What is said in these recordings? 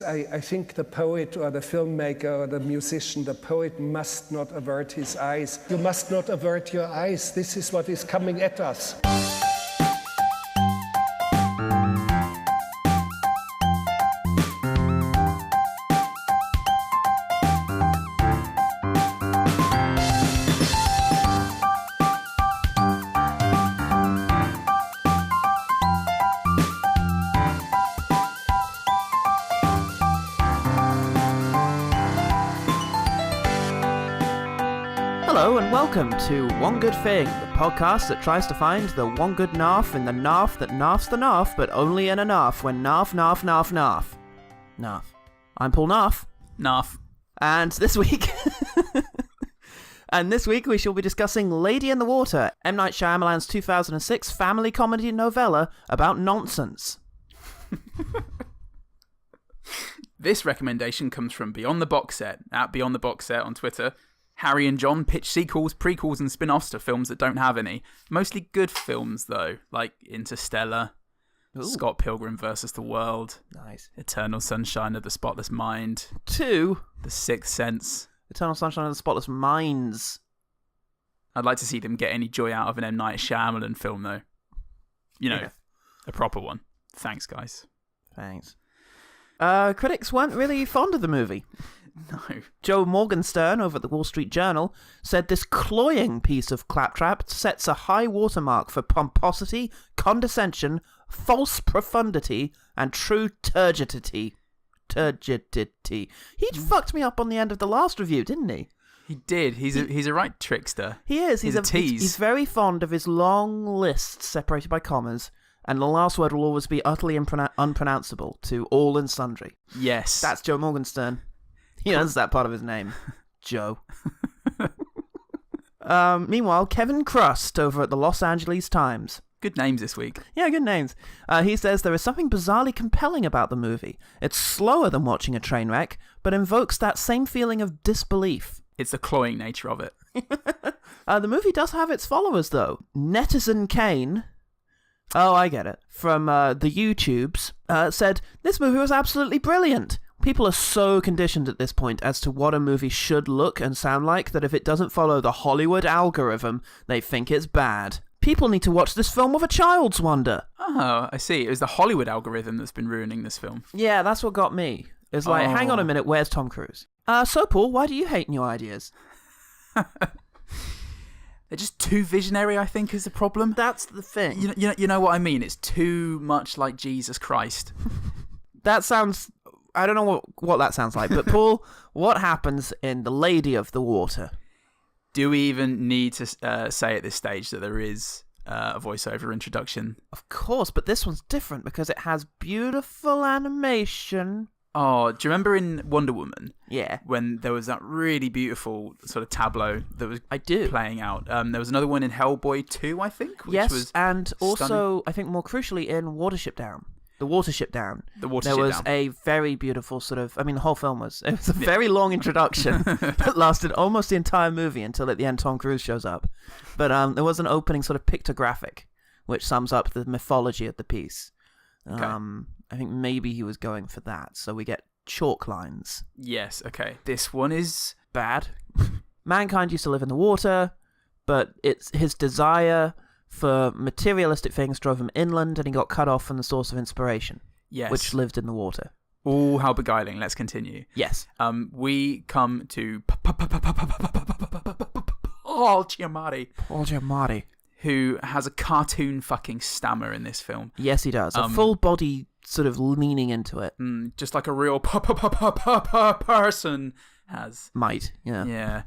I think the poet or the filmmaker or the musician, the poet must not avert his eyes. You must not avert your eyes. This is what is coming at us. Hello and welcome to One Good Thing, the podcast that tries to find the one good NARF in the NARF that NARFs the NARF, but only in a NARF when NARF. NARF. I'm Paul NARF. NARF. And this week we shall be discussing Lady in the Water, M. Night Shyamalan's 2006 family comedy novella about nonsense. This recommendation comes from Beyond the Box Set, at Beyond the Box Set on Twitter. Harry and John pitch sequels, prequels, and spin-offs to films that don't have any. Mostly good films, though, like Interstellar, Ooh. Scott Pilgrim vs. the World, Nice. Eternal Sunshine of the Spotless Mind, 2. The Sixth Sense. Eternal Sunshine of the Spotless Minds. I'd like to see them get any joy out of an M. Night Shyamalan film, though. You know, Yeah. a proper one. Thanks, guys. Thanks. Critics weren't really fond of the movie. No. Joe Morgenstern over at the Wall Street Journal said this cloying piece of claptrap sets a high watermark for pomposity, condescension, false profundity, and true turgidity. He fucked me up on the end of the last review, didn't he? He did. He's a right trickster. He is. He's a tease. He's very fond of his long lists separated by commas, and the last word will always be utterly unpronounceable to all and sundry. Yes. That's Joe Morgenstern. He owns that part of his name. Joe. Meanwhile, Kevin Crust over at the Los Angeles Times. Good names this week. Yeah, good names. He says there is something bizarrely compelling about the movie. It's slower than watching a train wreck, but invokes that same feeling of disbelief. It's the cloying nature of it. The movie does have its followers, though. Netizen Kane... Oh, I get it. From the YouTubes, said, this movie was absolutely brilliant. People are so conditioned at this point as to what a movie should look and sound like that if it doesn't follow the Hollywood algorithm, they think it's bad. People need to watch this film with a child's wonder. Oh, I see. It was the Hollywood algorithm that's been ruining this film. Yeah, that's what got me. It's like, hang on a minute, where's Tom Cruise? So, Paul, why do you hate new ideas? They're just too visionary, I think, is the problem. That's the thing. You know what I mean? It's too much like Jesus Christ. That sounds... I don't know what that sounds like, but Paul, what happens in The Lady of the Water? Do we even need to say at this stage that there is a voiceover introduction? Of course, but this one's different because it has beautiful animation. Oh, do you remember in Wonder Woman? Yeah. When there was that really beautiful sort of tableau that was playing out. There was another one in Hellboy 2, I think. Which was and also, stunning. I think more crucially, in Watership Down. The Watership Down. The Watership There was Down. a very beautiful sort of... I mean, the whole film was... It was a very long introduction that lasted almost the entire movie until at the end Tom Cruise shows up. But there was an opening sort of pictographic which sums up the mythology of the piece. Okay. I think maybe he was going for that. So we get chalk lines. Yes, okay. This one is Bad. Mankind used to live in the water, but it's his desire for materialistic things drove him inland, and he got cut off from the source of inspiration, yes. which lived in the water. Oh, how beguiling. Let's continue. Yes. We come to Paul Giamatti, who has a cartoon fucking stammer in this film. Yes, he does. A full body sort of leaning into it. Just like a real person has. Might, yeah. Yeah.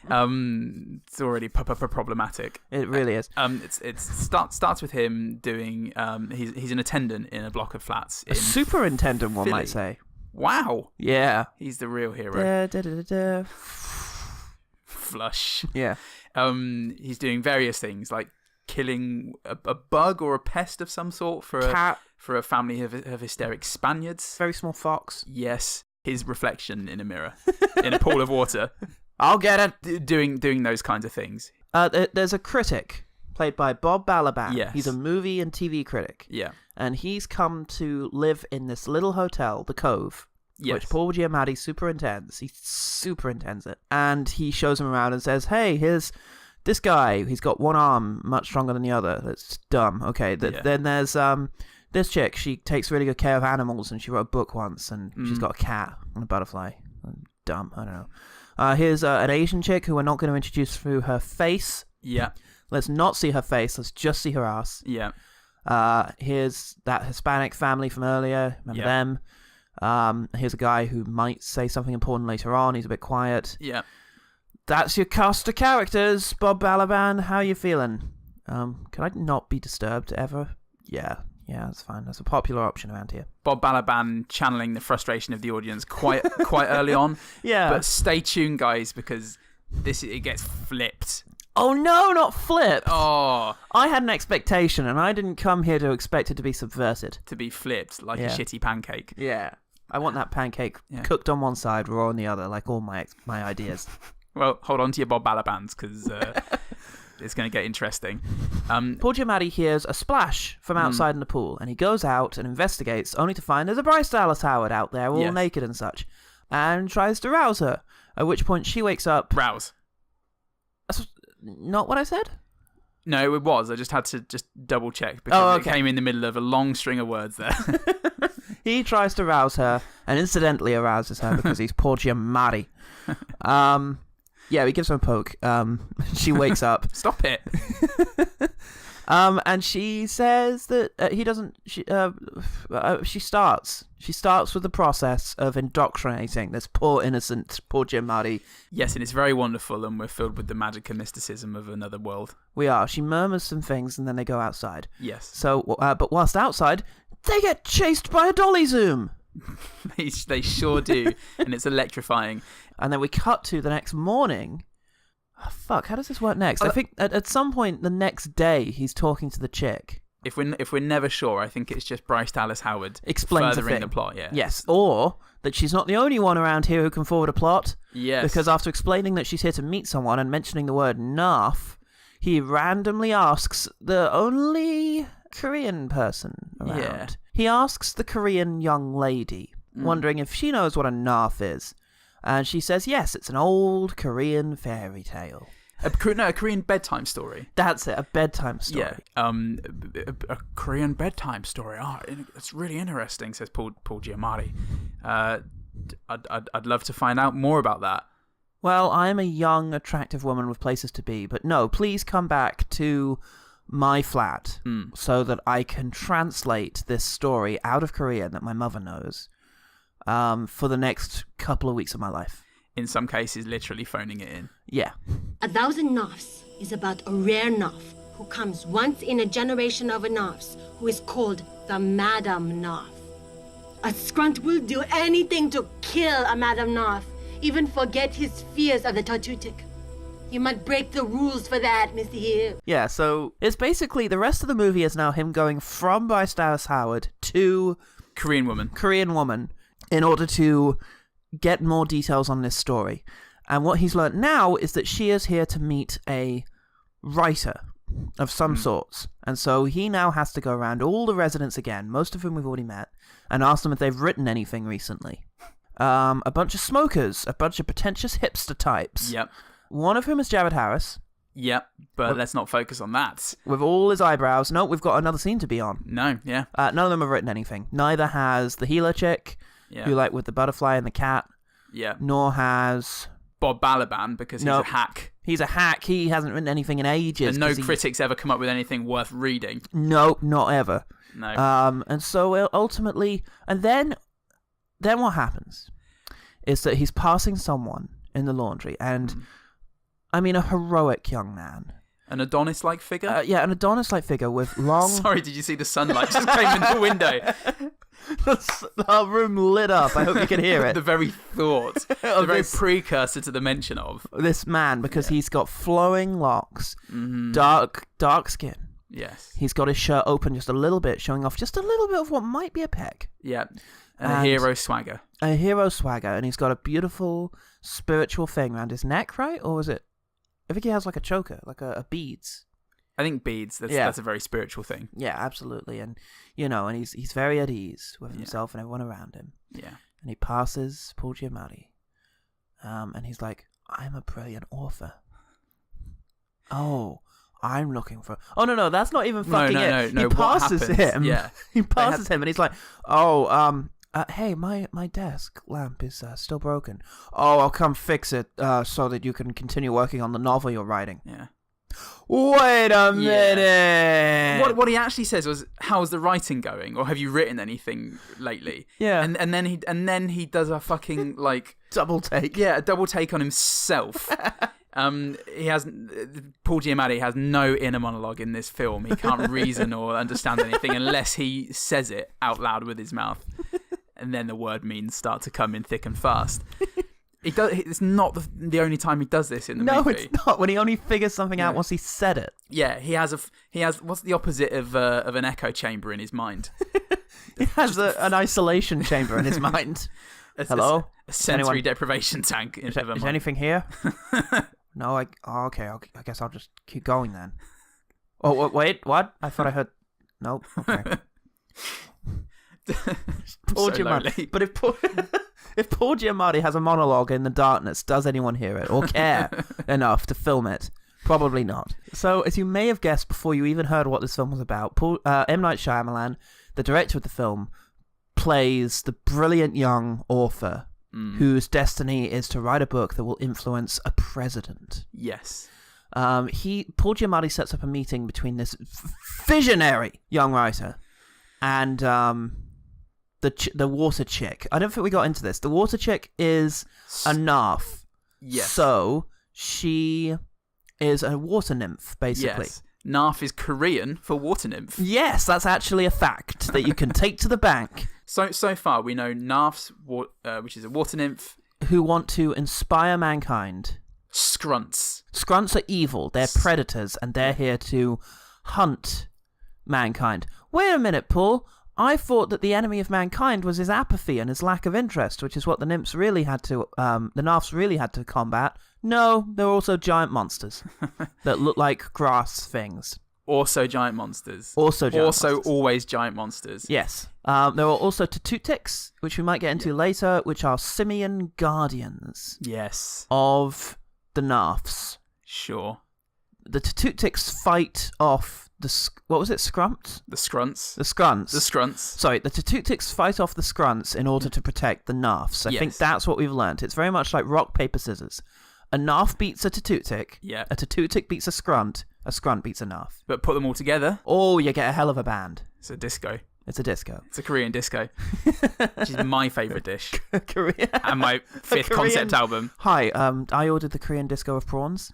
It's already problematic. It really is. It starts with him doing. He's an attendant in a block of flats. A superintendent, one Philly. might say. Wow. Yeah. He's the real hero. Flush. Yeah. He's doing various things like killing a bug or a pest of some sort for a family of hysteric Spaniards. Very small fox. Yes. His reflection in a mirror in a pool of water. I'll get it. Doing those kinds of things. There's a critic played by Bob Balaban. Yes. He's a movie and TV critic. Yeah. And he's come to live in this little hotel, The Cove, Yes. which Paul Giamatti superintends. He superintends it. And he shows him around and says, hey, here's this guy. He's got one arm much stronger than the other. That's dumb. Okay. Then there's this chick. She takes really good care of animals, and she wrote a book once, and she's got a cat and a butterfly. Dumb. I don't know. Here's an Asian chick who we're not going to introduce through her face. Yeah. Let's not see her face. Let's just see her ass. Yeah. Here's that Hispanic family from earlier. Remember them? Here's a guy who might say something important later on. He's a bit quiet. Yeah. That's your cast of characters, Bob Balaban. How are you feeling? Can I not be disturbed ever? Yeah, that's fine. That's a popular option around here. Bob Balaban channeling the frustration of the audience quite early on. Yeah. But stay tuned, guys, because it gets flipped. Oh no, not flipped! Oh. I had an expectation, and I didn't come here to expect it to be subverted. To be flipped like a shitty pancake. Yeah. I want that pancake cooked on one side, raw on the other, like all my ideas. Well, hold on to your Bob Balabans, because it's going to get interesting. Paul Giamatti hears a splash from outside in the pool, and he goes out and investigates, only to find there's a Bryce Dallas Howard out there, all naked and such, and tries to rouse her, at which point she wakes up. Rouse. That's not what I said? No, it was. I just had to double check, because it came in the middle of a long string of words there. He tries to rouse her, and incidentally arouses her because he's Paul Giamatti. Yeah, he gives her a poke. She wakes up. Stop it. And she says that he doesn't. She starts with the process of indoctrinating this poor innocent Paul Giamatti. Yes, and it's very wonderful, and we're filled with the magic and mysticism of another world. We are. She murmurs some things, and then they go outside. Yes. So, but whilst outside, they get chased by a dolly zoom. They sure do, and it's electrifying. And then we cut to the next morning. Oh, fuck, how does this work next? I think at some point the next day he's talking to the chick. If we're never sure, I think it's just Bryce Dallas Howard explains furthering the plot. Yeah. Yes, or that she's not the only one around here who can forward a plot. Yes. Because after explaining that she's here to meet someone and mentioning the word NARF, he randomly asks the only Korean person around. Yeah. He asks the Korean young lady, wondering if she knows what a NARF is. And she says, yes, it's an old Korean fairy tale. A Korean bedtime story. That's it, a bedtime story. Yeah. A Korean bedtime story. Oh, it's really interesting, says Paul Giamatti. I'd love to find out more about that. Well, I am a young, attractive woman with places to be, but no, please come back to my flat so that I can translate this story out of Korean that my mother knows for the next couple of weeks of my life. In some cases, literally phoning it in. Yeah. 1,000 NARFs is about a rare NARF who comes once in a generation of a NARFs who is called the Madam NARF. A scrunt will do anything to kill a Madam NARF, even forget his fears of the Tatutic. You might break the rules for that, Mr. Hill. Yeah, so it's basically the rest of the movie is now him going from Bryce Dallas Howard to Korean woman in order to get more details on this story. And what he's learnt now is that she is here to meet a writer of some sorts. And so he now has to go around all the residents again, most of whom we've already met, and ask them if they've written anything recently. A bunch of smokers, a bunch of pretentious hipster types. Yep. One of whom is Jared Harris. Yep, but let's not focus on that. With all his eyebrows. No, we've got another scene to be on. No, yeah. None of them have written anything. Neither has the healer chick, who with the butterfly and the cat. Yeah. Nor has Bob Balaban, because he's a hack. He's a hack. He hasn't written anything in ages. And no critics ever come up with anything worth reading. No, not ever. No. And so ultimately, and then what happens is that he's passing someone in the laundry, and I mean a heroic young man. An Adonis-like figure? Yeah, an Adonis-like figure with long... Sorry, did you see the sunlight just came in the window? Our room lit up. I hope you can hear it. The very thought. The very precursor to the mention of. This man, because he's got flowing locks, dark skin. Yes. He's got his shirt open just a little bit, showing off just a little bit of what might be a peg. Yeah. And a hero swagger. A hero swagger. And he's got a beautiful spiritual thing around his neck, right? Or is it... I think he has like a choker, like a beads. I think beads. That's a very spiritual thing. Yeah, absolutely. And and he's very at ease with himself and everyone around him. Yeah. And he passes Paul Giamatti. And he's like, I'm a brilliant author. Oh, I'm looking for... Oh, no, that's not even fucking it. No, he passes him. Yeah. He passes him and he's like, oh, hey, my desk lamp is still broken. Oh, I'll come fix it so that you can continue working on the novel you're writing. Yeah. Wait a minute. What he actually says was, "How's the writing going?" Or "Have you written anything lately?" Yeah. And then he does a fucking like double take. Yeah, a double take on himself. He has Paul Giamatti has no inner monologue in this film. He can't reason or understand anything unless he says it out loud with his mouth, and then the word means start to come in thick and fast. He does. It's not the only time he does this in the movie. No, it's not. When he only figures something out once he said it. Yeah, he has what's the opposite of an echo chamber in his mind? He has an isolation chamber in his mind. Hello, a sensory deprivation tank. Is anything here? No, okay. I guess I'll just keep going then. Oh, wait, what? I thought I heard. Nope. Okay. Paul Giamatti. But if Paul Giamatti has a monologue in the darkness, does anyone hear it or care enough to film it? Probably not. So, as you may have guessed before you even heard what this film was about, M. Night Shyamalan, the director of the film, plays the brilliant young author whose destiny is to write a book that will influence a president. Yes. Paul Giamatti sets up a meeting between this visionary young writer and the water chick. I don't think we got into this. The water chick is a NARF. Yes. So she is a water nymph, basically. Yes. NARF is Korean for water nymph. Yes, that's actually a fact that you can take to the bank. So far, we know NARFs, which is a water nymph, who want to inspire mankind. Scrunts. Scrunts are evil. They're predators, and they're here to hunt mankind. Wait a minute, Paul. I thought that the enemy of mankind was his apathy and his lack of interest, which is what the NARFs really had to combat. No, they're also giant monsters that look like grass things. Also giant monsters. Always giant monsters. Yes. There are also Tatutics, which we might get into later, which are simian guardians. Yes. Of the NARFs. Sure. The Tatutics fight off what was it? Scrunts? The Scrunts. The Scrunts. The Scrunts. Sorry, the Tatutics fight off the Scrunts in order to protect the NARFs. I think that's what we've learnt. It's very much like rock, paper, scissors. A NARF beats a Tatutic. Yeah. A Tatutic beats a Scrunt beats a NARF. But put them all together. Oh, you get a hell of a band. It's a disco. It's a disco. It's a Korean disco. Which is my favourite dish. Korean. And my fifth concept album. Hi, I ordered the Korean disco of prawns.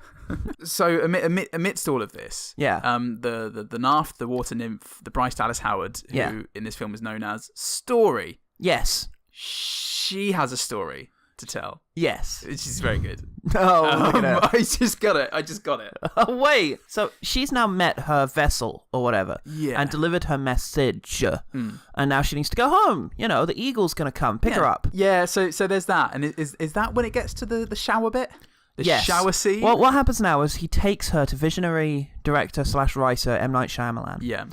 So amidst all of this, yeah, the NARF, the water nymph, the Bryce Dallas Howard, who in this film is known as Story. Yes. She has a story to tell. Yes. Which is very good. Oh, look at I just got it. Oh, wait. So she's now met her vessel or whatever. Yeah. And delivered her message. And now she needs to go home. You know, the eagle's going to come pick her up. Yeah, so there's that. And is that when it gets to the shower bit? The shower scene? Well, what happens now is he takes her to visionary director/writer M. Night Shyamalan. Yeah.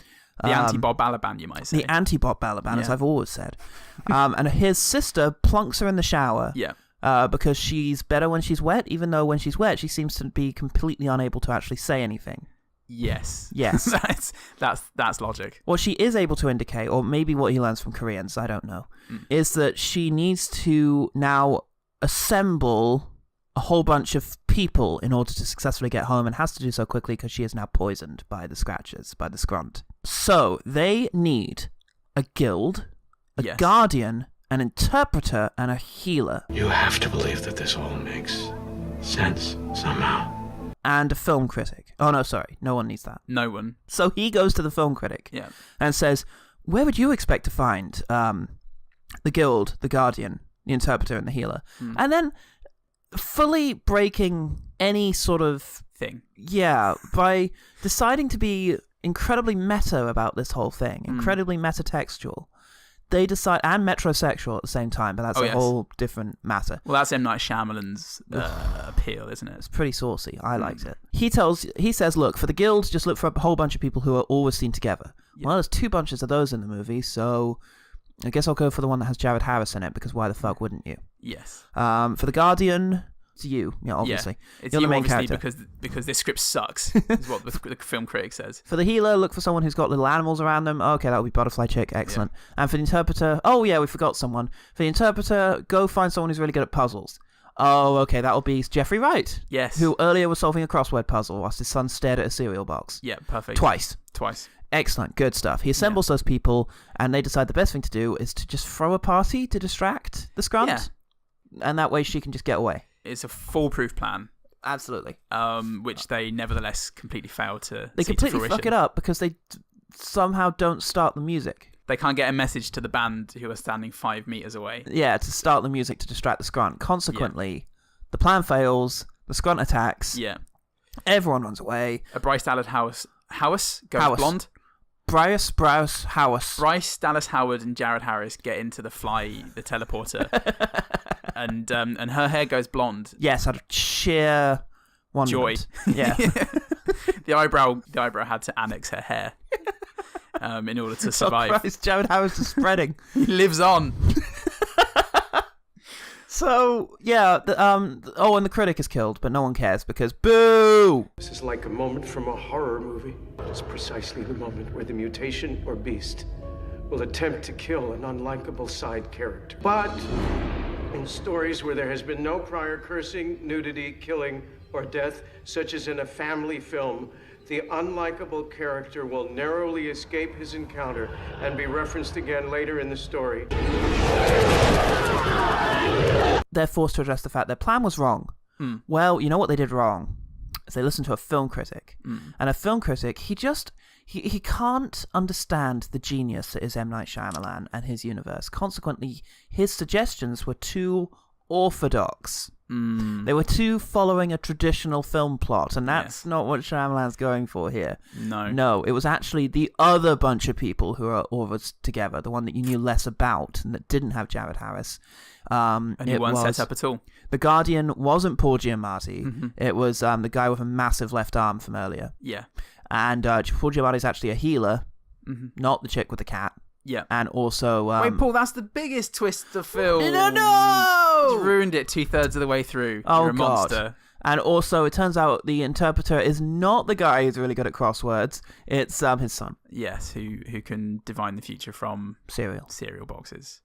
The anti-Bob Balaban, you might say. The anti-Bob Balaban, as I've always said. And his sister plunks her in the shower. Yeah. Because she's better when she's wet, even though when she's wet, she seems to be completely unable to actually say anything. Yes. Yes. that's logic. What she is able to indicate, or maybe what he learns from Koreans, I don't know, is that she needs to now assemble a whole bunch of people in order to successfully get home, and has to do so quickly because she is now poisoned by the scratches, by the scrunt. So they need a guild, a guardian, an interpreter, and a healer. You have to believe that this all makes sense somehow. And a film critic. Oh, no, sorry. No one needs that. No one. So he goes to the film critic and says, where would you expect to find the guild, the guardian, the interpreter, and the healer? And then fully breaking any sort of thing. Yeah, by deciding to be incredibly meta about this whole thing, incredibly metatextual. They decide, and metrosexual at the same time, but that's a whole different matter. Well, that's M. Night Shyamalan's appeal, isn't it? It's pretty saucy. I liked it. He says, look, for the guild, just look for a whole bunch of people who are always seen together. Yeah. Well, there's two bunches of those in the movie, so I guess I'll go for the one that has Jared Harris in it, because why the fuck wouldn't you? Yes. For The Guardian, it's you. Yeah, obviously. Yeah. It's You're you, the main obviously, character. because this script sucks, is what the film critic says. For the healer, look for someone who's got little animals around them. Okay, that would be Butterfly Chick. Excellent. And for the interpreter, oh yeah, we forgot someone. For the interpreter, go find someone who's really good at puzzles. Oh, okay, that'll be Jeffrey Wright. Yes. Who earlier was solving a crossword puzzle whilst his son stared at a cereal box. Yeah, perfect. Twice. Excellent, good stuff. He assembles those people, and they decide the best thing to do is to just throw a party to distract the scrunt. Yeah. And that way she can just get away. It's a foolproof plan. Absolutely. Which they nevertheless completely fail to They completely fuck it up because they somehow don't start the music. They can't get a message to the band who are standing 5 meters away. Yeah, to start the music to distract the scrunt. Consequently, the plan fails, the scrunt attacks. Yeah. Everyone runs away. Bryce Dallas Howard goes blonde. Bryce Dallas Howard and Jared Harris get into the teleporter. and her hair goes blonde. Yes, out of sheer wonderment. Joy. Yeah. The eyebrow had to annex her hair. In order to survive. Oh Christ, Jared Harris is spreading. He lives on. So, yeah, and the critic is killed, but no one cares because boo! This is like a moment from a horror movie. It is precisely the moment where the mutation or beast will attempt to kill an unlikable side character. But in stories where there has been no prior cursing, nudity, killing, or death, such as in a family film, the unlikable character will narrowly escape his encounter and be referenced again later in the story. They're forced to address the fact their plan was wrong. Well, you know what they did wrong? Is they listened to a film critic. And a film critic, he can't understand the genius that is M. Night Shyamalan and his universe. Consequently, his suggestions were too orthodox. They were too following a traditional film plot, and that's not what Shyamalan's going for here. No, it was actually the other bunch of people who are all together, the one that you knew less about and that didn't have Jared Harris. And he weren't set up at all. The Guardian wasn't Paul Giamatti. It was the guy with a massive left arm from earlier. Yeah. And Paul Giamatti's actually a healer, not the chick with the cat. Yeah. And also... Wait, Paul, that's the biggest twist of the film. No! It's ruined it 2/3 of the way through. Oh, You're a God. monster. And also, it turns out the interpreter is not the guy who's really good at crosswords. It's his son. Yes, who can divine the future from cereal boxes.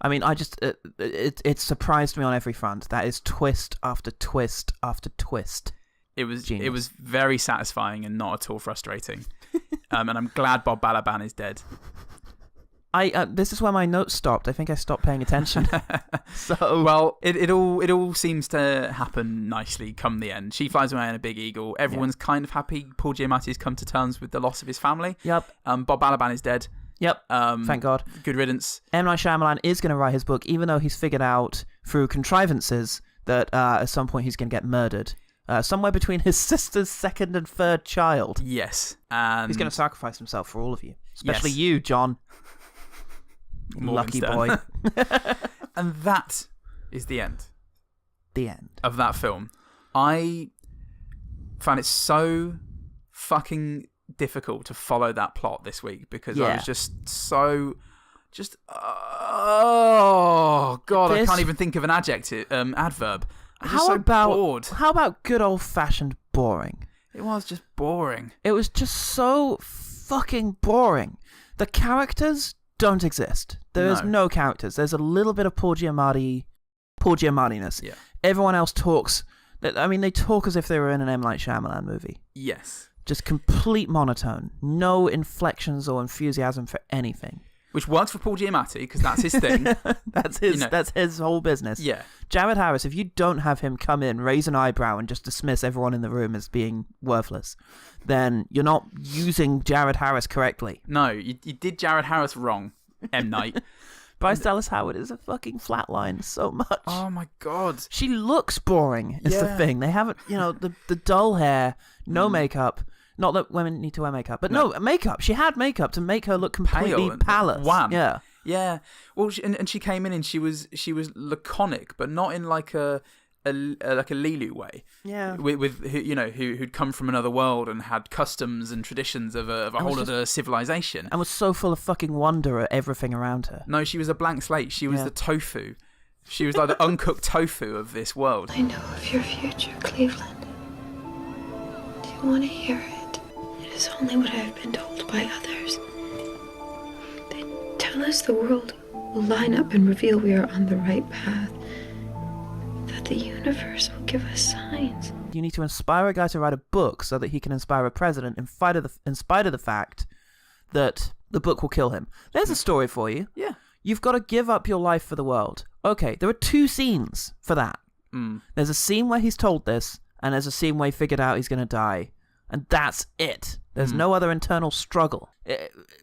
I mean, it surprised me on every front. That is twist after twist after twist. It was Genius. It was very satisfying and not at all frustrating. And I'm glad Bob Balaban is dead. This is where my notes stopped. I think I stopped paying attention. So well, it all seems to happen nicely come the end. She flies away in a big eagle. Everyone's kind of happy. Paul Giamatti's come to terms with the loss of his family. Yep. Bob Balaban is dead. Yep. Thank God. Good riddance. M. Night Shyamalan is going to write his book, even though he's figured out through contrivances that at some point he's going to get murdered. Somewhere between his sister's second and third child. Yes. He's going to sacrifice himself for all of you. Especially you, John. Lucky boy. And that is the end. The end. Of that film. I found it so fucking difficult to follow that plot this week because I was oh God, I can't even think of an adverb. I'm bored. How about good old-fashioned boring? It was just boring. It was just so fucking boring. The characters don't exist. There is no characters. There's a little bit of Paul Giamatti-ness. Yeah. Everyone else talks. I mean, they talk as if they were in an M. Night Shyamalan movie. Yes. Just complete monotone. No inflections or enthusiasm for anything. Which works for Paul Giamatti because that's his thing. That's his whole business. Yeah. Jared Harris, if you don't have him come in, raise an eyebrow, and just dismiss everyone in the room as being worthless, then you're not using Jared Harris correctly. No, you did Jared Harris wrong, M. Night. Bryce Dallas Howard is a fucking flatline so much. Oh my God. She looks boring, is the thing. They haven't, the dull hair, no makeup. Not that women need to wear makeup, but no makeup. She had makeup to make her look completely pallid. Wham. Yeah. Yeah. Well, and she came in and she was laconic, but not in like a like a Lilu way. Yeah. With who'd come from another world and had customs and traditions of a whole other civilization. And was so full of fucking wonder at everything around her. No, she was a blank slate. She was the tofu. She was like the uncooked tofu of this world. I know of your future, Cleveland. Do you want to hear it? It is only what I have been told by others. They tell us the world will line up and reveal we are on the right path. That the universe will give us signs. You need to inspire a guy to write a book so that he can inspire a president in spite of the fact that the book will kill him. There's a story for you. Yeah. You've got to give up your life for the world. Okay, there are 2 scenes for that. There's a scene where he's told this, and there's a scene where he figured out he's going to die. And that's it. There's no other internal struggle.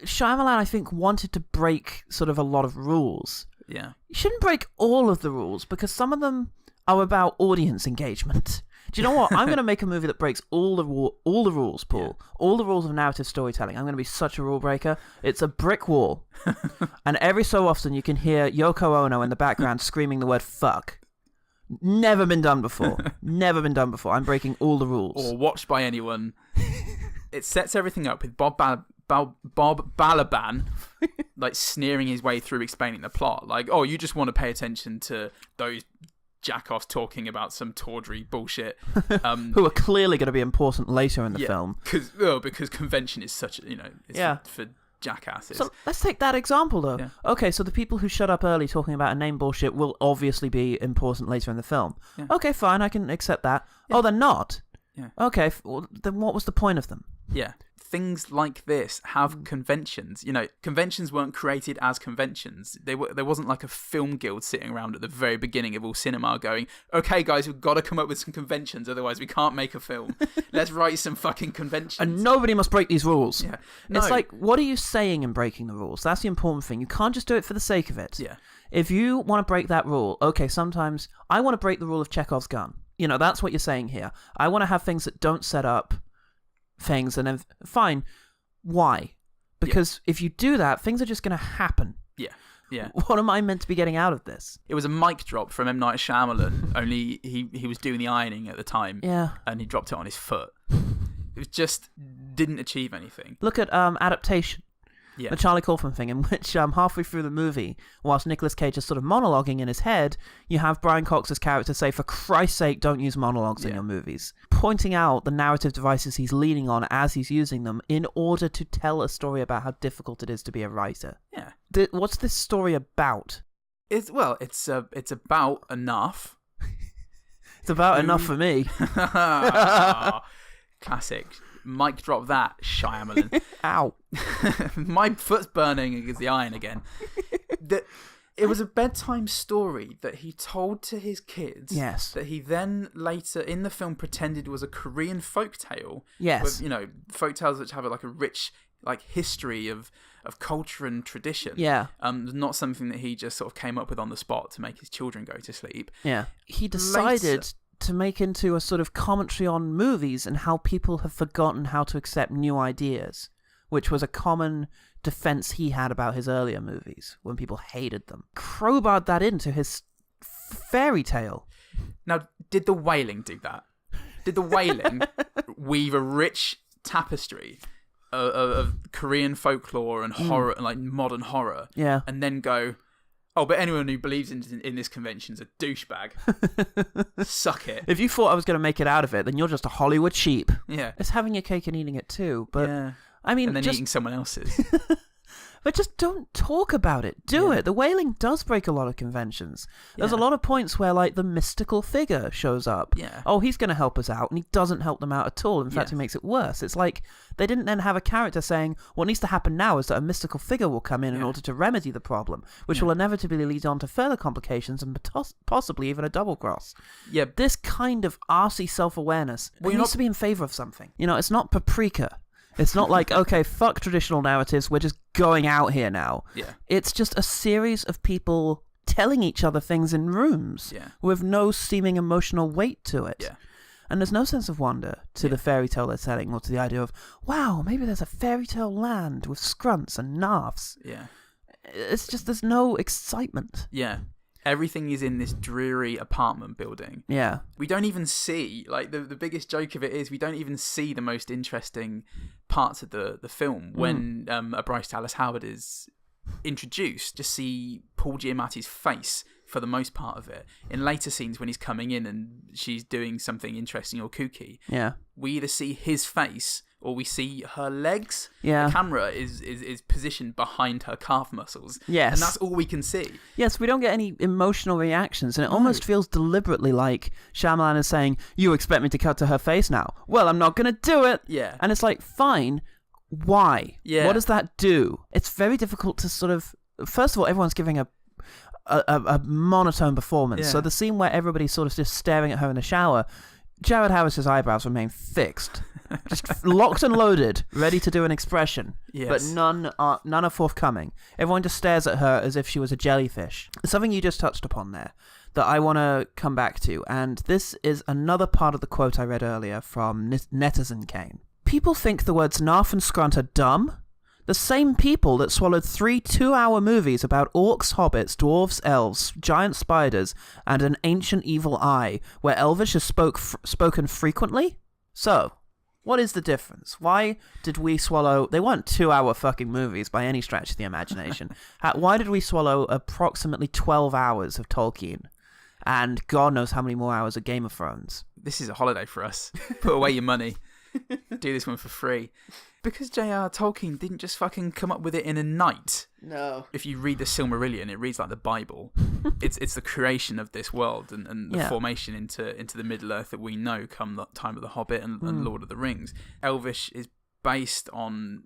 Shyamalan, I think, wanted to break sort of a lot of rules. Yeah. You shouldn't break all of the rules, because some of them are about audience engagement. Do you know what? I'm going to make a movie that breaks all the rules, Paul. Yeah. All the rules of narrative storytelling. I'm going to be such a rule breaker. It's a brick wall. And every so often you can hear Yoko Ono in the background screaming the word fuck. Never been done before. Never been done before. I'm breaking all the rules. Or watched by anyone. It sets everything up with Bob Balaban like sneering his way through explaining the plot. Like, oh, you just want to pay attention to those jack-offs talking about some tawdry bullshit. Who are clearly going to be important later in the film. Because convention is such, it's for jackasses. So let's take that example, though. Yeah. Okay, so the people who shut up early talking about a name bullshit will obviously be important later in the film. Yeah. Okay, fine, I can accept that. Yeah. Oh, they're not? Yeah. Okay, well, then what was the point of them? Yeah. Things like this have conventions. Conventions weren't created as conventions. There wasn't like a film guild sitting around at the very beginning of all cinema going, okay, guys, we've got to come up with some conventions, otherwise we can't make a film. Let's write some fucking conventions. And nobody must break these rules. Yeah. No. It's like, what are you saying in breaking the rules? That's the important thing. You can't just do it for the sake of it. Yeah. If you want to break that rule, okay, sometimes I want to break the rule of Chekhov's gun. That's what you're saying here. I want to have things that don't set up things, and then fine. Why? Because if you do that, things are just going to happen. Yeah. What am I meant to be getting out of this? It was a mic drop from M. Night Shyamalan, only he was doing the ironing at the time. Yeah. And he dropped it on his foot. It was just didn't achieve anything. Look at Adaptation. Yeah. The Charlie Kaufman thing, in which halfway through the movie, whilst Nicolas Cage is sort of monologuing in his head, you have Brian Cox's character say, for Christ's sake, don't use monologues in your movies. Pointing out the narrative devices he's leaning on as he's using them in order to tell a story about how difficult it is to be a writer. Yeah. What's this story about? It's about enough. It's about enough for me. Classic. Mic drop that, Shyamalan. Ow. My foot's burning against the iron again. It was a bedtime story that he told to his kids. Yes. That he then later in the film pretended was a Korean folktale. Yes. With, folktales which have a rich history of culture and tradition. Yeah. Not something that he just sort of came up with on the spot to make his children go to sleep. Yeah. He decided to make into a sort of commentary on movies and how people have forgotten how to accept new ideas, which was a common defense he had about his earlier movies when people hated them. Crowbarred that into his fairy tale. Now, did The Wailing do that? Did The Wailing weave a rich tapestry of Korean folklore and horror and modern horror? Yeah. And then go, oh, but anyone who believes in this convention's a douchebag. Suck it. If you thought I was going to make it out of it, then you're just a Hollywood sheep. Yeah. It's having your cake and eating it too. But yeah. I mean, and then eating someone else's. But just don't talk about it. Do it. The Wailing does break a lot of conventions. There's a lot of points where, the mystical figure shows up. Yeah. Oh, he's going to help us out, and he doesn't help them out at all. In fact, he makes it worse. It's like they didn't then have a character saying, what needs to happen now is that a mystical figure will come in order to remedy the problem, which will inevitably lead on to further complications and possibly even a double cross. Yeah. This kind of arsey self-awareness needs to be in favour of something. It's not Paprika. It's not like, okay, fuck traditional narratives, we're just going out here now. Yeah. It's just a series of people telling each other things in rooms with no seeming emotional weight to it. Yeah. And there's no sense of wonder to the fairy tale they're telling, or to the idea of, wow, maybe there's a fairy tale land with scrunts and NARFs. Yeah. It's just, there's no excitement. Yeah. Everything is in this dreary apartment building. Yeah. We don't even see, like, the biggest joke of it is we don't even see the most interesting parts of the film when Bryce Dallas Howard is introduced. Just see Paul Giamatti's face for the most part of it. In later scenes when he's coming in and she's doing something interesting or kooky, we either see his face or we see her legs. Yeah. The camera is positioned behind her calf muscles. Yes. And that's all we can see. Yes, we don't get any emotional reactions, and it almost feels deliberately like Shyamalan is saying, you expect me to cut to her face now? Well, I'm not going to do it. Yeah. And it's like, fine, why? Yeah. What does that do? It's very difficult to sort of... First of all, everyone's giving a monotone performance. Yeah. So the scene where everybody's sort of just staring at her in the shower, Jared Harris's eyebrows remain fixed, just locked and loaded, ready to do an expression, but none are forthcoming. Everyone just stares at her as if she was a jellyfish. Something you just touched upon there that I want to come back to, and this is another part of the quote I read earlier from Netizen Kane. People think the words NARF and scrunt are dumb. The same people that swallowed 3 2-hour movies about orcs, hobbits, dwarves, elves, giant spiders, and an ancient evil eye, where Elvish is spoken frequently? So, what is the difference? Why did we swallow... They weren't 2-hour fucking movies by any stretch of the imagination. Why did we swallow approximately 12 hours of Tolkien? And God knows how many more hours of Game of Thrones. This is a holiday for us. Put away your money. Do this one for free. Because J.R. Tolkien didn't just fucking come up with it in a night. No. If you read the Silmarillion, it reads like the Bible. It's the creation of this world and the formation into the Middle Earth that we know come the time of The Hobbit and Lord of the Rings. Elvish is based on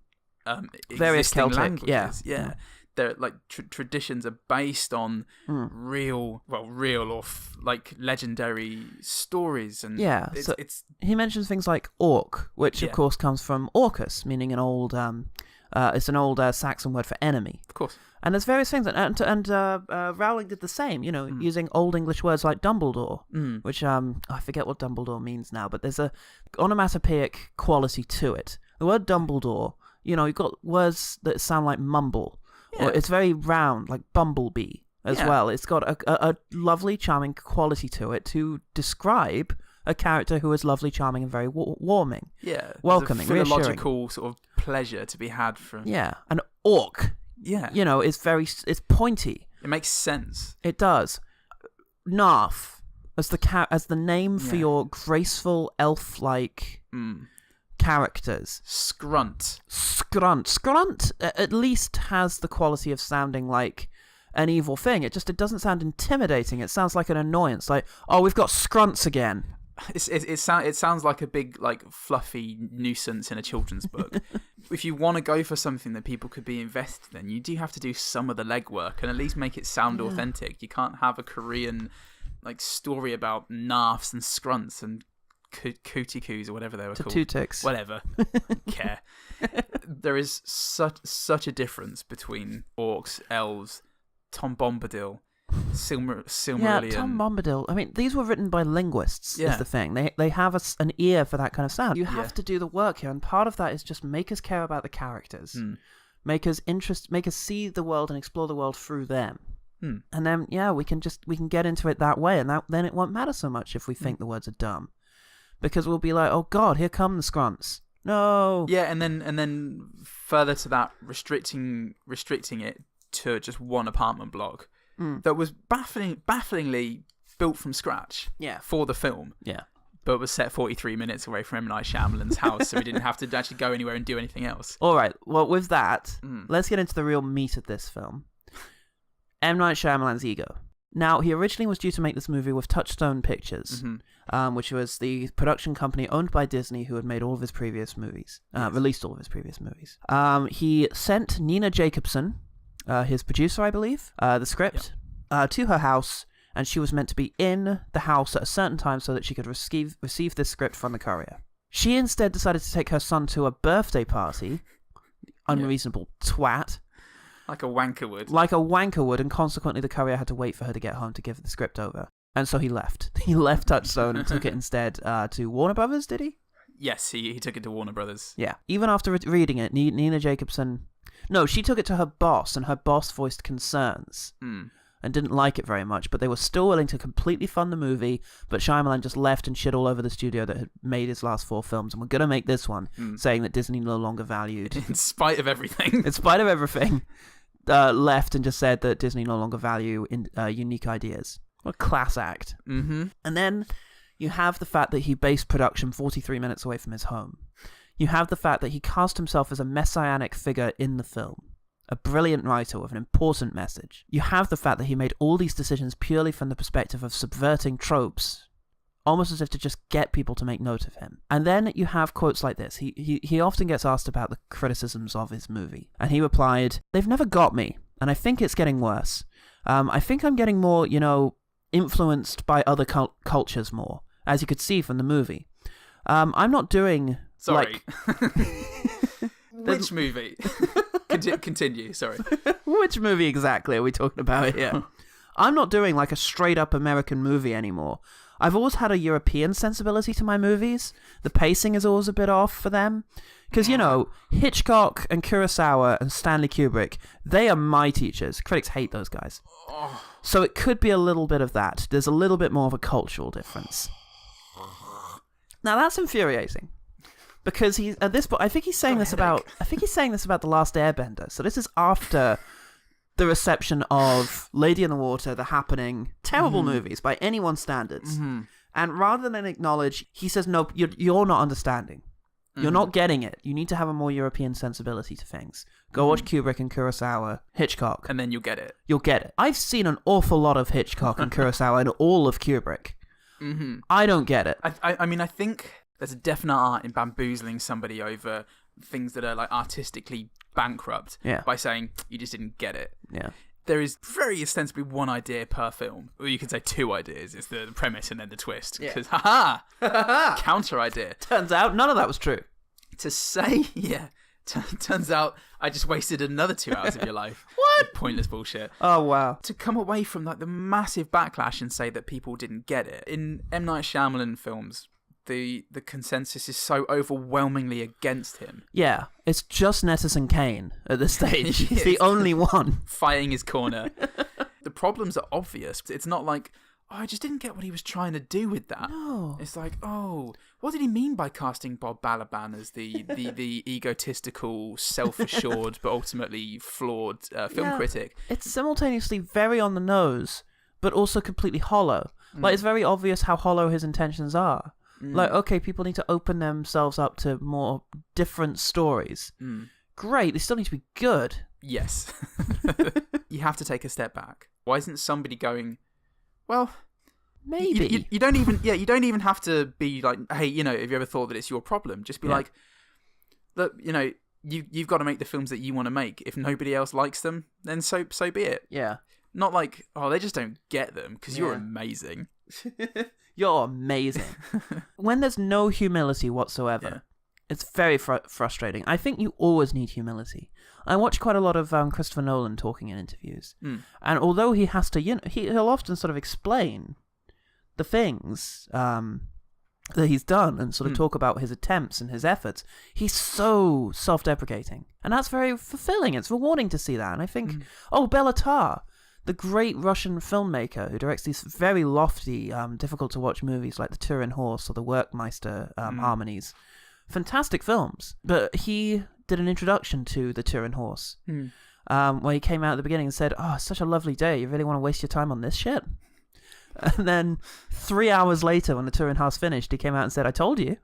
various Celtic languages. Yeah. They're like traditions are based on real or like legendary stories, and he mentions things like orc, which of course comes from orcus, meaning an old it's an old Saxon word for enemy. Of course. And there's various things, and Rowling did the same, using Old English words like Dumbledore, which I forget what Dumbledore means now, but there's a onomatopoeic quality to it. The word Dumbledore, you've got words that sound like mumble. Yeah. Or it's very round, like bumblebee as well. It's got a lovely, charming quality to it to describe a character who is lovely, charming, and very warming. Yeah. Welcoming, reassuring. philological sort of pleasure to be had from... Yeah. An orc, is it's pointy. It makes sense. It does. Narf, as the name for your graceful, elf-like... characters. Scrunt. Scrunt at least has the quality of sounding like an evil thing. It doesn't sound intimidating. It sounds like an annoyance. Like, oh, we've got scrunts again. It sounds like a big, like, fluffy nuisance in a children's book. If you want to go for something that people could be invested in, you do have to do some of the legwork and at least make it sound authentic. You can't have a Korean, like, story about narfs and scrunts and cootie-coos or whatever they were called. Tutix. Whatever. Don't care. There is such a difference between orcs, elves, Tom Bombadil, Silmarillion. Yeah, Tom Bombadil. I mean, these were written by linguists, is the thing. They have an ear for that kind of sound. You have to do the work here, and part of that is just make us care about the characters. Make us see the world and explore the world through them. And then, we can get into it that way, and then it won't matter so much if we think the words are dumb. Because we'll be like, oh God, here come the scrunts. No. Yeah, and then further to that, restricting it to just one apartment block that was bafflingly built from scratch. For the film. Yeah. But was set 43 minutes away from M. Night Shyamalan's house, so we didn't have to actually go anywhere and do anything else. All right. Well, with that, let's get into the real meat of this film. M. Night Shyamalan's ego. Now, he originally was due to make this movie with Touchstone Pictures, which was the production company owned by Disney who had made all of his previous movies, released all of his previous movies. He sent Nina Jacobson, his producer, I believe, the script, to her house, and she was meant to be in the house at a certain time so that she could receive this script from the courier. She instead decided to take her son to a birthday party, unreasonable twat, Like a wanker would. Like a wanker would, and consequently the courier had to wait for her to get home to give the script over. And so he left. He left Touchstone and took it instead to Warner Brothers, did he? Yes, he took it to Warner Brothers. Yeah. Even after reading it, Nina Jacobson... No, she took it to her boss, and her boss voiced concerns and didn't like it very much, but they were still willing to completely fund the movie, but Shyamalan just left and shit all over the studio that had made his last 4 films, and we're going to make this one, saying that Disney no longer valued... In spite of everything. In spite of everything, left and just said that Disney no longer value unique ideas. What a class act. Mm-hmm. And then you have the fact that he based production 43 minutes away from his home. You have the fact that he cast himself as a messianic figure in the film. A brilliant writer with an important message. You have the fact that he made all these decisions purely from the perspective of subverting tropes, almost as if to just get people to make note of him. And then you have quotes like this. He often gets asked about the criticisms of his movie, and he replied, "They've never got me, and I think it's getting worse. I think I'm getting more, influenced by other cultures more, as you could see from the movie. I'm not doing... Sorry. Which movie? Continue, sorry. Which movie exactly are we talking about here? I'm not doing like a straight-up American movie anymore. I've always had a European sensibility to my movies. The pacing is always a bit off for them. Because, Hitchcock and Kurosawa and Stanley Kubrick, they are my teachers. Critics hate those guys. So it could be a little bit of that. There's a little bit more of a cultural difference. Now, that's infuriating. Because he's at this point, I think he's saying this about The Last Airbender. So this is after the reception of Lady in the Water, The Happening, terrible movies by anyone's standards. Mm-hmm. And rather than acknowledge, he says, no, you're not understanding. You're not getting it. You need to have a more European sensibility to things. Go watch Kubrick and Kurosawa, Hitchcock. And then you'll get it. You'll get it. I've seen an awful lot of Hitchcock and Kurosawa and all of Kubrick. Mm-hmm. I don't get it. I mean, I think there's a definite art in bamboozling somebody over things that are like artistically bankrupt by saying you just didn't get it. Yeah. There is very ostensibly one idea per film. Or you could say 2 ideas. It's the premise and then the twist. Because, counter idea. Turns out none of that was true. To say, turns out I just wasted another 2 hours of your life. What? Pointless bullshit. Oh, wow. To come away from like the massive backlash and say that people didn't get it. In M. Night Shyamalan films, the consensus is so overwhelmingly against him. Yeah, it's just Netizen Kane at this stage. He's the only one. Fighting his corner. The problems are obvious. It's not like, I just didn't get what he was trying to do with that. No. It's like, what did he mean by casting Bob Balaban as the egotistical, self-assured, but ultimately flawed film critic? It's simultaneously very on the nose, but also completely hollow. Like, it's very obvious how hollow his intentions are. Like, okay, people need to open themselves up to more different stories. Great, they still need to be good. Yes. You have to take a step back. Why isn't somebody going, well, maybe. You don't even have to be like, hey, have you ever thought that it's your problem? Just be like, look, you've got to make the films that you want to make. If nobody else likes them, then so be it. Yeah. Not like, they just don't get them because you're amazing. You're amazing. When there's no humility whatsoever, it's very frustrating. I think you always need humility. I watch quite a lot of Christopher Nolan talking in interviews. And although he has to, he'll often sort of explain the things that he's done and sort of talk about his attempts and his efforts, he's so self-deprecating. And that's very fulfilling. It's rewarding to see that. And I think, Bela Tarr, the great Russian filmmaker who directs these very lofty, difficult-to-watch movies like The Turin Horse or The Werkmeister Harmonies. Fantastic films. But he did an introduction to The Turin Horse, where he came out at the beginning and said, it's such a lovely day. You really want to waste your time on this shit? And then 3 hours later, when The Turin Horse finished, he came out and said, I told you.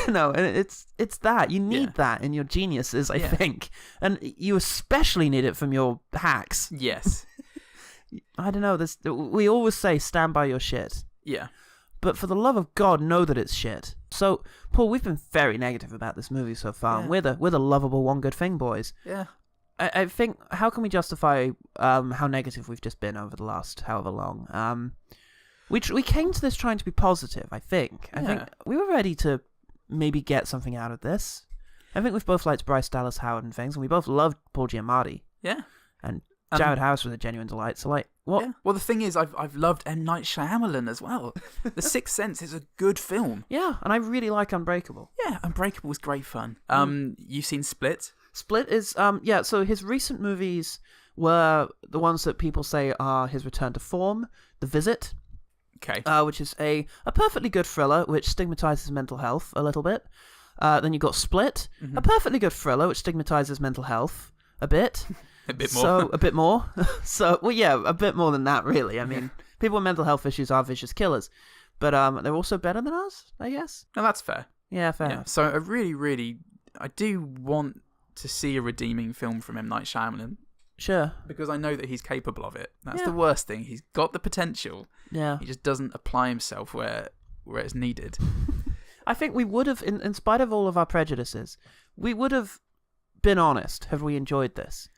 And it's that. You need that in your geniuses, I think. And you especially need it from your hacks. Yes. I don't know. We always say, stand by your shit. Yeah. But for the love of God, know that it's shit. So, Paul, we've been very negative about this movie so far. Yeah. We're the lovable One Good Thing boys. Yeah. I think, how can we justify how negative we've just been over the last however long? We came to this trying to be positive, I think. I think we were ready to maybe get something out of this. I think we've both liked Bryce Dallas Howard and things, and we both loved Paul Giamatti. Yeah. And Jared Harris was a genuine delight. So, like, what? Yeah. Well, the thing is, I've loved M. Night Shyamalan as well. The Sixth Sense is a good film. Yeah, and I really like Unbreakable. Yeah, Unbreakable was great fun. You've seen Split? Split is, so his recent movies, were the ones that people say are his return to form, The Visit, Okay. which is a perfectly good thriller which stigmatizes mental health a little bit. Then you've got Split, a perfectly good thriller which stigmatizes mental health a bit. A bit more. So, a bit more. So, well, yeah, a bit more than that, really. I mean, people with mental health issues are vicious killers. But they're also better than us, I guess. No, that's fair. Yeah, fair Yeah. enough. So I do want to see a redeeming film from M. Night Shyamalan Sure. because I know that he's capable of it. That's Yeah. the worst thing. He's got the potential. Yeah. He just doesn't apply himself where it's needed. I think we would have, in spite of all of our prejudices, we would have been honest had we enjoyed this.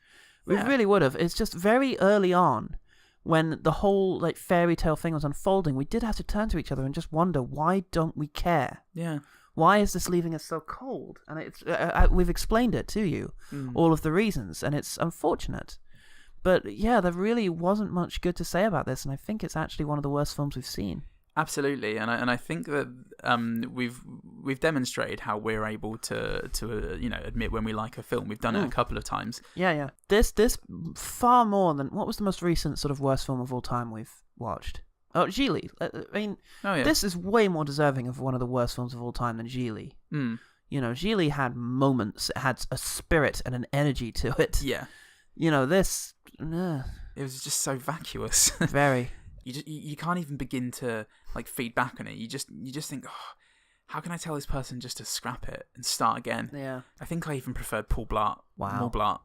We Yeah. really would have. It's just very early on, when the whole like fairy tale thing was unfolding, we did have to turn to each other and just wonder, why don't we care? Yeah. Why is this leaving us so cold? And it's we've explained it to you, all of the reasons, and it's unfortunate. But yeah, there really wasn't much good to say about this, and I think it's actually one of the worst films we've seen. Absolutely, and I think that we've demonstrated how we're able to admit when we like a film. We've done it a couple of times. Yeah. This far more than what was the most recent sort of worst film of all time we've watched? Oh, Gigli. I mean, this is way more deserving of one of the worst films of all time than Gigli. Mm. You know, Gigli had moments. It had a spirit and an energy to it. Yeah. You know, this... It was just so vacuous. Very. You can't even begin to like feed back on it. You just think, how can I tell this person just to scrap it and start again? Yeah. I think I even preferred Paul Blart, Wow. Blart,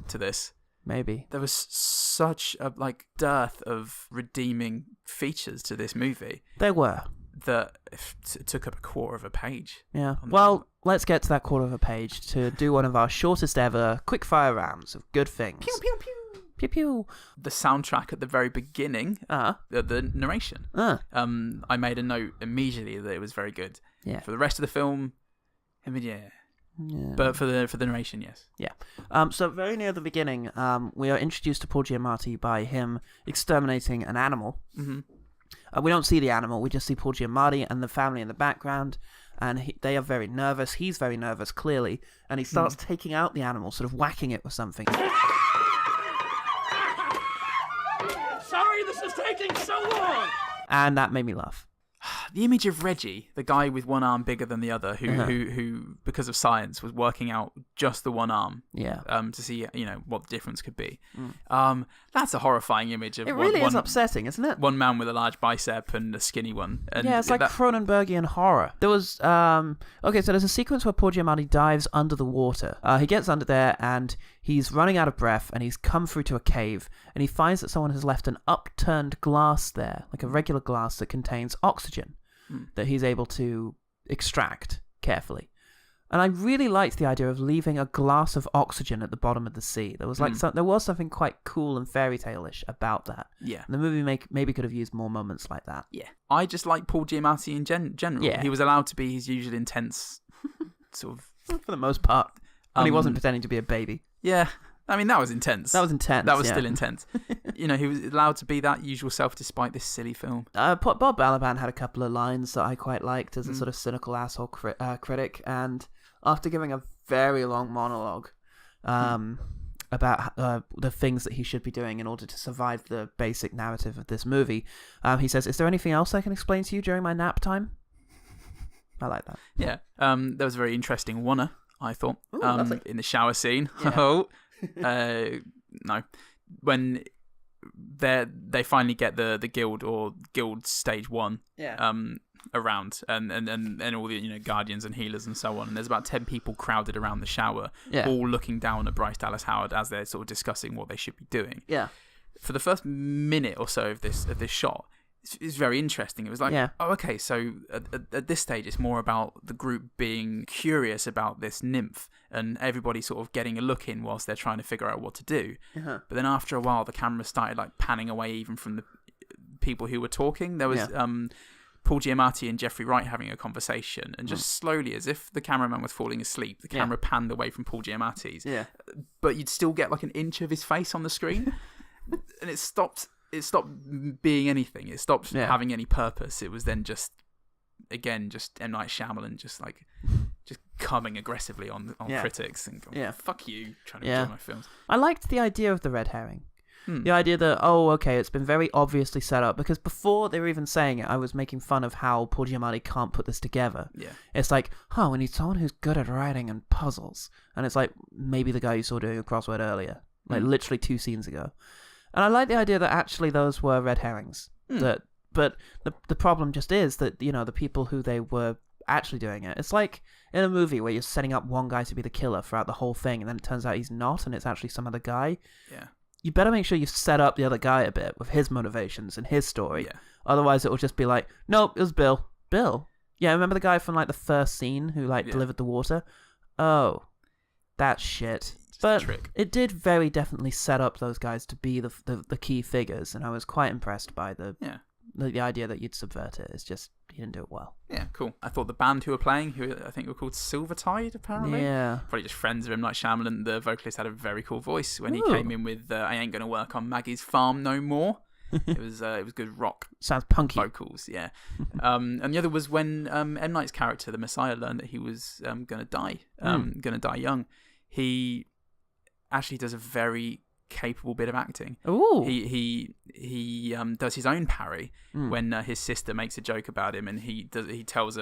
to this. Maybe. There was such a dearth of redeeming features to this movie There were. that it took up a quarter of a page. Yeah. Well, let's get to that quarter of a page to do one of our shortest ever quickfire rounds of good things. Pew pew pew. Pew pew. The soundtrack at the very beginning, the narration. I made a note immediately that it was very good. Yeah. For the rest of the film, I mean, yeah. But for the narration, yes. Yeah. So very near the beginning, we are introduced to Paul Giamatti by him exterminating an animal. Mm-hmm. We don't see the animal. We just see Paul Giamatti and the family in the background. And they are very nervous. He's very nervous, clearly. And he starts taking out the animal, sort of whacking it with something. Sorry this is taking so long! And that made me laugh. The image of Reggie, the guy with one arm bigger than the other, who because of science was working out just the one arm, to see what the difference could be. That's a horrifying image of it really is upsetting, isn't it? One man with a large bicep and a skinny one. And yeah, it's like Cronenbergian horror. There was so there's a sequence where Paul Giamatti dives under the water. He gets under there and he's running out of breath, and he's come through to a cave, and he finds that someone has left an upturned glass there, like a regular glass that contains oxygen that he's able to extract carefully. And I really liked the idea of leaving a glass of oxygen at the bottom of the sea. There was there was something quite cool and fairy tale-ish about that. Yeah. And the movie maybe could have used more moments like that. Yeah. I just like Paul Giamatti in general. Yeah. He was allowed to be his usual intense sort of... For the most part. And he wasn't pretending to be a baby. Yeah. I mean, that was intense. That was intense. That was still intense. He was allowed to be that usual self despite this silly film. Bob Balaban had a couple of lines that I quite liked as a sort of cynical asshole critic, and after giving a very long monologue about the things that he should be doing in order to survive the basic narrative of this movie, he says, "Is there anything else I can explain to you during my nap time?" I like that. Yeah. There was a very interesting one, I thought, lovely. in the shower scene. Yeah. No, when they finally get the guild stage 1 around and all the guardians and healers and so on, and there's about 10 people crowded around the shower, all looking down at Bryce Dallas Howard as they're sort of discussing what they should be doing. For the first minute or so of this shot, it's very interesting. It was like, oh, okay, so at this stage, it's more about the group being curious about this nymph and everybody sort of getting a look in whilst they're trying to figure out what to do. But then after a while, the camera started like panning away even from the people who were talking. There was Paul Giamatti and Jeffrey Wright having a conversation, and just slowly, as if the cameraman was falling asleep, the camera panned away from Paul Giamatti's. But you'd still get like an inch of his face on the screen, and it stopped being anything. It stopped having any purpose. It was then just M. Night Shyamalan just just coming aggressively on critics and going, fuck you, trying to enjoy my films. I liked the idea of the red herring. The idea that, oh, okay, it's been very obviously set up, because before they were even saying it, I was making fun of how Paul Giamatti can't put this together. Yeah. It's like, we need someone who's good at writing and puzzles. And it's like, maybe the guy you saw doing a crossword earlier, like literally 2 scenes ago. And I like the idea that actually those were red herrings. But the problem just is that, the people who they were actually doing it, it's like in a movie where you're setting up one guy to be the killer throughout the whole thing, and then it turns out he's not, and it's actually some other guy. Yeah. You better make sure you set up the other guy a bit with his motivations and his story. Yeah. Otherwise, it will just be like, nope, it was Bill. Bill? Yeah, remember the guy from like the first scene who delivered the water? Oh, that shit. But it did very definitely set up those guys to be the key figures, and I was quite impressed by the idea that you'd subvert it. It's just, he didn't do it well. Yeah, cool. I thought the band who were playing, who I think were called Silvertide, apparently. Yeah. Probably just friends of him, like Shyamalan. The vocalist had a very cool voice when he came in with I Ain't Gonna Work on Maggie's Farm No More. It was good rock. Sounds punky. Vocals, yeah. And the other was when M. Night's character, the Messiah, learned that he was gonna die young. He actually does a very capable bit of acting. Ooh. He does his own parry when his sister makes a joke about him, and he tells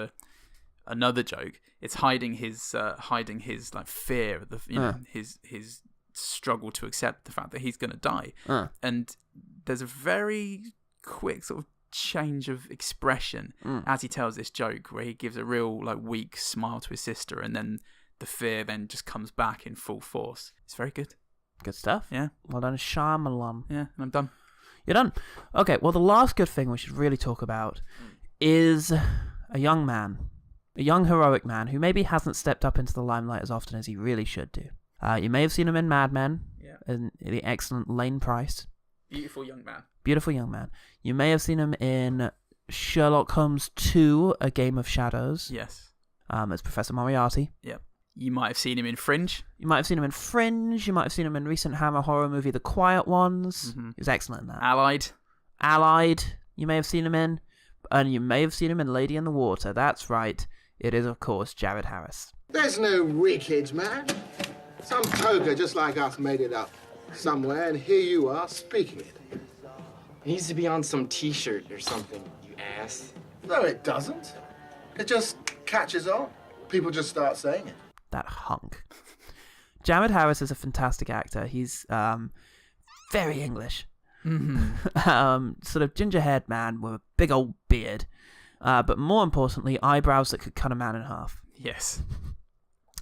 another joke. It's hiding his like fear of his struggle to accept the fact that he's going to die. And there's a very quick sort of change of expression as he tells this joke, where he gives a real like weak smile to his sister, and then the fear then just comes back in full force. It's very good. Good stuff. Yeah. Well done, Shyamalan. Yeah, and I'm done. You're done. Okay, well, the last good thing we should really talk about is a young man, a young heroic man who maybe hasn't stepped up into the limelight as often as he really should do. You may have seen him in Mad Men, in the excellent Lane Price. Beautiful young man. Beautiful young man. You may have seen him in Sherlock Holmes 2, A Game of Shadows. Yes. As Professor Moriarty. Yep. You might have seen him in Fringe. You might have seen him in Fringe. You might have seen him in recent Hammer horror movie, The Quiet Ones. He was excellent in that. Allied. You may have seen him in. And you may have seen him in Lady in the Water. That's right. It is, of course, Jared Harris. There's no wicked man. Some poker just like us made it up somewhere, and here you are speaking it. It needs to be on some t-shirt or something, you ass. No, it doesn't. It just catches on. People just start saying it. That hunk. Jared Harris is a fantastic actor. He's very English. Sort of ginger-haired man with a big old beard. But more importantly, eyebrows that could cut a man in half. Yes.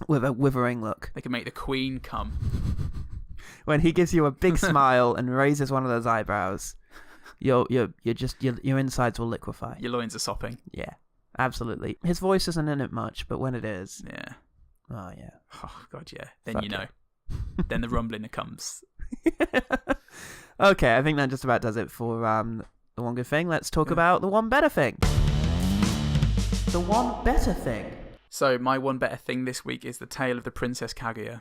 With a withering look. They can make the Queen come. When he gives you a big smile and raises one of those eyebrows, your insides will liquefy. Your loins are sopping. Yeah, absolutely. His voice isn't in it much, but when it is, yeah. Oh yeah. Oh god, yeah. Then you know. Then the rumbling comes. Okay, I think that just about does it for the one good thing. Let's talk about the one better thing. The one better thing. So my one better thing this week is The Tale of the Princess Kaguya,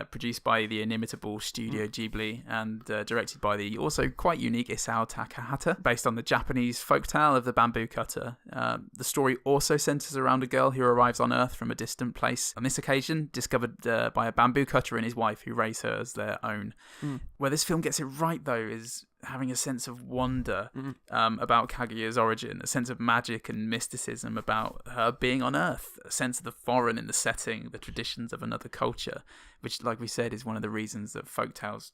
produced by the inimitable Studio Ghibli and directed by the also quite unique Isao Takahata, based on the Japanese folktale of the bamboo cutter. The story also centers around a girl who arrives on Earth from a distant place, on this occasion discovered by a bamboo cutter and his wife, who raise her as their own. Where this film gets it right, though, is having a sense of wonder about Kaguya's origin, a sense of magic and mysticism about her being on Earth, a sense of the foreign in the setting, the traditions of another culture, which, like we said, is one of the reasons that folktales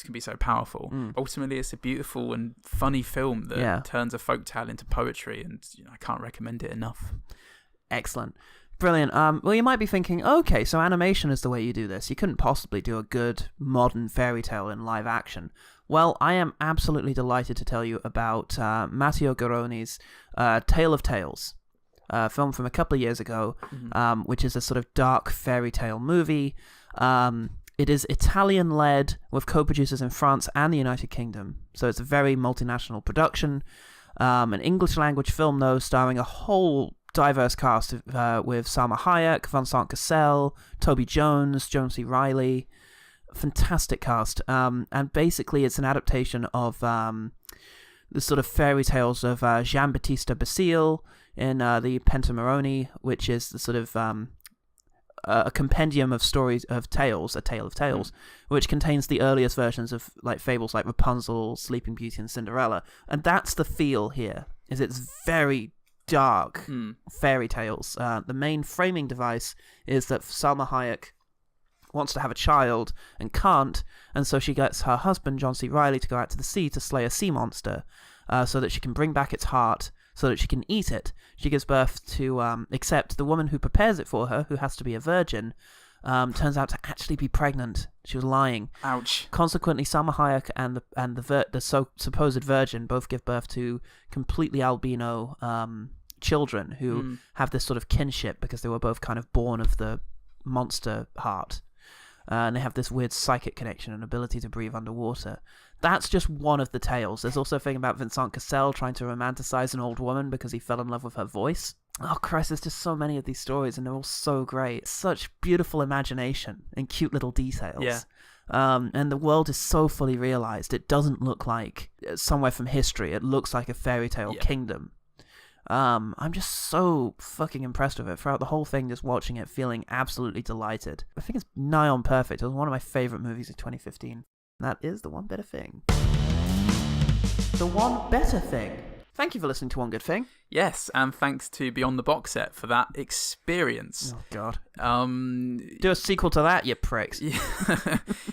can be so powerful. Ultimately, it's a beautiful and funny film that turns a folktale into poetry, and I can't recommend it enough. Excellent. Brilliant. Well, you might be thinking, okay, so animation is the way you do this. You couldn't possibly do a good modern fairy tale in live action. Well, I am absolutely delighted to tell you about Matteo Garrone's Tale of Tales, a film from a couple of years ago, which is a sort of dark fairy tale movie. It is Italian-led, with co-producers in France and the United Kingdom, so it's a very multinational production. An English-language film, though, starring a whole diverse cast with Salma Hayek, Vincent Cassel, Toby Jones, Joan C. Reilly. Fantastic cast. And basically it's an adaptation of the sort of fairy tales of Gian Battista Basile in the Pentamerone, which is the sort of a compendium of stories of tales, a tale of tales, which contains the earliest versions of like fables like Rapunzel, Sleeping Beauty, and Cinderella. And that's the feel here. Is it's very dark fairy tales. The main framing device is that Salma Hayek wants to have a child and can't, and so she gets her husband John C. Reilly to go out to the sea to slay a sea monster, so that she can bring back its heart, so that she can eat it. She gives birth to, except the woman who prepares it for her, who has to be a virgin, turns out to actually be pregnant. She was lying. Ouch. Consequently, Salma Hayek and the supposed virgin both give birth to completely albino children who have this sort of kinship because they were both kind of born of the monster heart. And they have this weird psychic connection and ability to breathe underwater. That's just one of the tales. There's also a thing about Vincent Cassel trying to romanticize an old woman because he fell in love with her voice. Oh, Christ, there's just so many of these stories, and they're all so great. Such beautiful imagination and cute little details. Yeah. And the world is so fully realized. It doesn't look like somewhere from history. It looks like a fairy tale kingdom. I'm just so fucking impressed with it throughout the whole thing, just watching it, feeling absolutely delighted. I think it's nigh on perfect. It was one of my favorite movies of 2015. That is The One Better Thing. The One Better Thing. Thank you for listening to One Good Thing. Yes, and thanks to Beyond the Box Set for that experience. Oh, God. Do a sequel to that, you pricks. Yeah.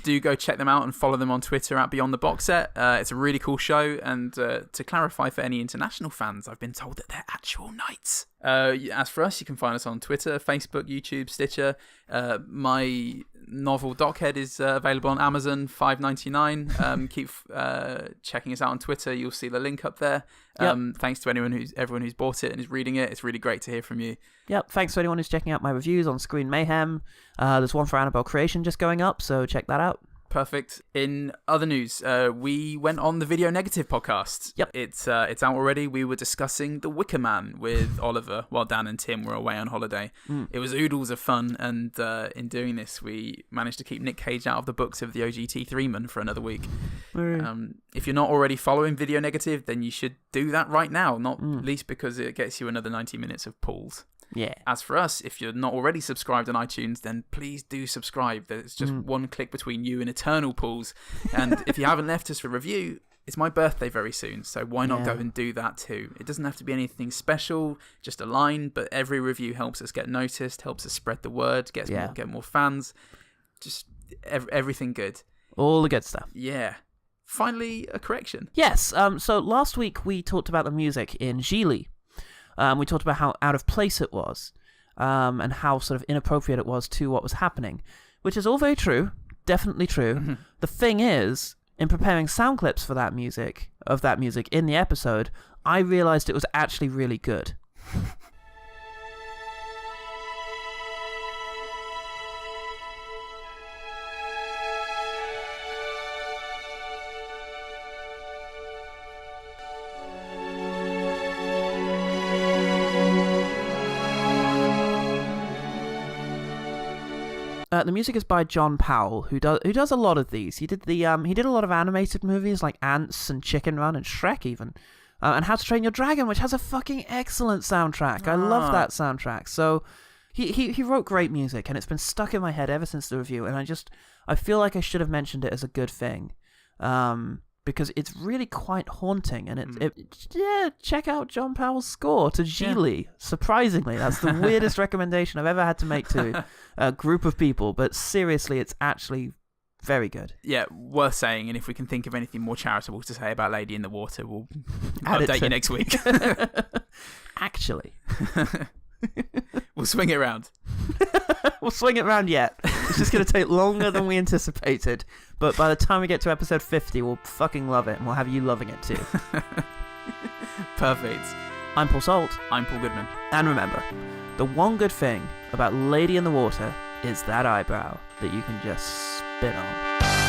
Do go check them out and follow them on Twitter at Beyond the Box Set. It's a really cool show, and to clarify for any international fans, I've been told that they're actual nights. As for us, you can find us on Twitter, Facebook, YouTube, Stitcher. My novel Dockhead is available on Amazon, $5.99. Keep checking us out on Twitter. You'll see the link up there. Thanks to everyone who's bought it and is reading it. It's really great to hear from you. Yep. Thanks to anyone who's checking out my reviews on Screen Mayhem. There's one for Annabelle Creation just going up, so check that out. Perfect. In other news, we went on the Video Negative podcast. Yep. It's out already. We were discussing The Wicker Man with Oliver while Dan and Tim were away on holiday. It was oodles of fun, and in doing this, we managed to keep Nick Cage out of the books of the OGT3 man for another week. If you're not already following Video Negative, then you should do that right now, not least because it gets you another 90 minutes of pulls. Yeah. As for us, if you're not already subscribed on iTunes, then please do subscribe. There's just one click between you and eternal pools. And if you haven't left us a review, it's my birthday very soon, so why not go and do that too? It doesn't have to be anything special, just a line, but every review helps us get noticed, helps us spread the word, get more fans. Just everything good. All the good stuff. Yeah. Finally, a correction. Yes. So last week we talked about the music in Gigli. We talked about how out of place it was, and how sort of inappropriate it was to what was happening, which is all very true, definitely true. The thing is, in preparing sound clips for that music in the episode, I realized it was actually really good. The music is by John Powell, who does a lot of these. He did he did a lot of animated movies like Ants and Chicken Run and Shrek even, and How to Train Your Dragon, which has a fucking excellent soundtrack. I love that soundtrack. So he wrote great music, and it's been stuck in my head ever since the review. And I feel like I should have mentioned it as a good thing, because it's really quite haunting. And check out John Powell's score to Gigli. Surprisingly, that's the weirdest recommendation I've ever had to make to a group of people, but seriously, it's actually very good. Yeah, worth saying, and if we can think of anything more charitable to say about Lady in the Water, we'll update you next week. Actually. We'll swing it around. We'll swing it around yet. It's just going to take longer than we anticipated, but by the time we get to episode 50, we'll fucking love it, and we'll have you loving it too. Perfect. I'm Paul Salt. I'm Paul Goodman. And remember, the one good thing about Lady in the Water is that eyebrow that you can just spit on.